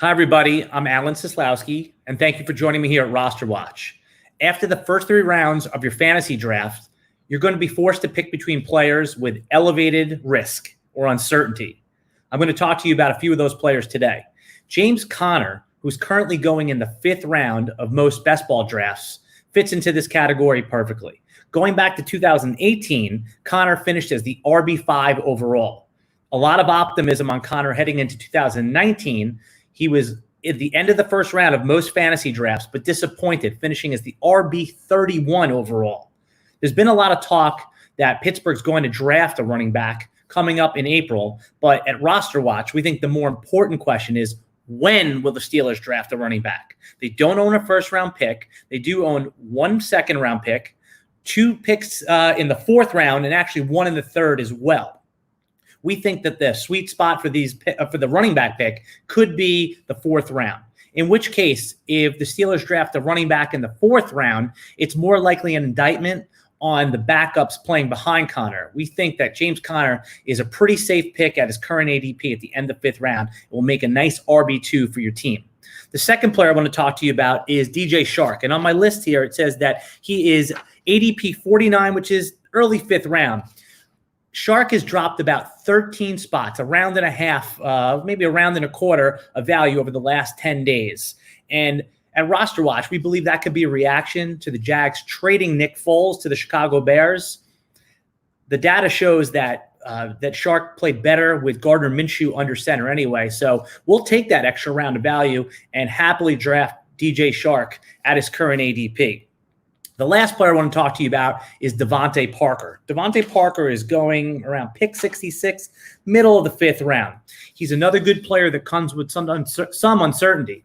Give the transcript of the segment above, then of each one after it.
Hi, everybody. I'm Alan Seslowsky, and thank you for joining me here at RosterWatch. After the first 3 rounds of your fantasy draft, you're going to be forced to pick between players with elevated risk or uncertainty. I'm going to talk to you about a few of those players today. James Conner, who's currently going in the 5th round of most best ball drafts, fits into this category perfectly. Going back to 2018, Conner finished as the RB5 overall. A lot of optimism on Conner heading into 2019. He was at the end of the first round of most fantasy drafts, but disappointed, finishing as the RB31 overall. There's been a lot of talk that Pittsburgh's going to draft a running back coming up in April, but at RosterWatch, we think the more important question is, when will the Steelers draft a running back? They don't own a first-round pick. They do own 1 second-round pick, 2 picks in the 4th round, and actually 1 in the 3rd as well. We think that the sweet spot for the running back pick could be the 4th round. In which case, if the Steelers draft a running back in the 4th round, it's more likely an indictment on the backups playing behind Conner. We think that James Conner is a pretty safe pick at his current ADP at the end of the 5th round. It will make a nice RB2 for your team. The second player I want to talk to you about is DJ Chark. And on my list here, it says that he is ADP 49, which is early 5th round. Chark has dropped about 13 spots, a round and a half, maybe a round and a quarter of value over the last 10 days. And at RosterWatch, we believe that could be a reaction to the Jags trading Nick Foles to the Chicago Bears. The data shows that Chark played better with Gardner Minshew under center anyway. So we'll take that extra round of value and happily draft DJ Chark at his current ADP. The last player I want to talk to you about is DeVante Parker. DeVante Parker is going around pick 66, middle of the 5th round. He's another good player that comes with some uncertainty.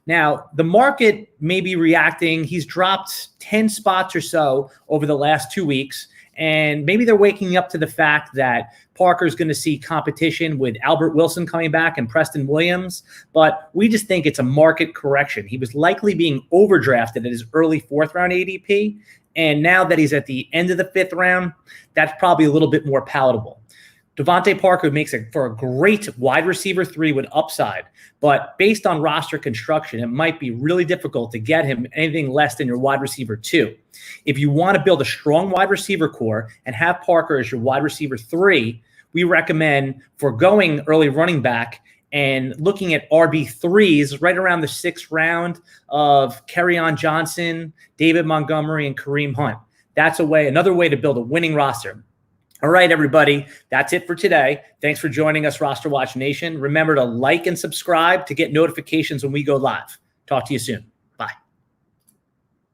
Now, the market may be reacting. He's dropped 10 spots or so over the last 2 weeks, and maybe they're waking up to the fact that Parker's going to see competition with Albert Wilson coming back and Preston Williams, but we just think it's a market correction. He was likely being overdrafted at his early 4th round ADP, and now that he's at the end of the 5th round, that's probably a little bit more palatable. DeVante Parker makes it for a great wide receiver 3 with upside, but based on roster construction, it might be really difficult to get him anything less than your wide receiver 2. If you want to build a strong wide receiver core and have Parker as your wide receiver 3, we recommend foregoing early running back and looking at RB3s right around the 6th round of Kerryon Johnson, David Montgomery, and Kareem Hunt. That's another way to build a winning roster. All right, everybody, that's it for today. Thanks for joining us, RosterWatch Nation. Remember to like and subscribe to get notifications when we go live. Talk to you soon.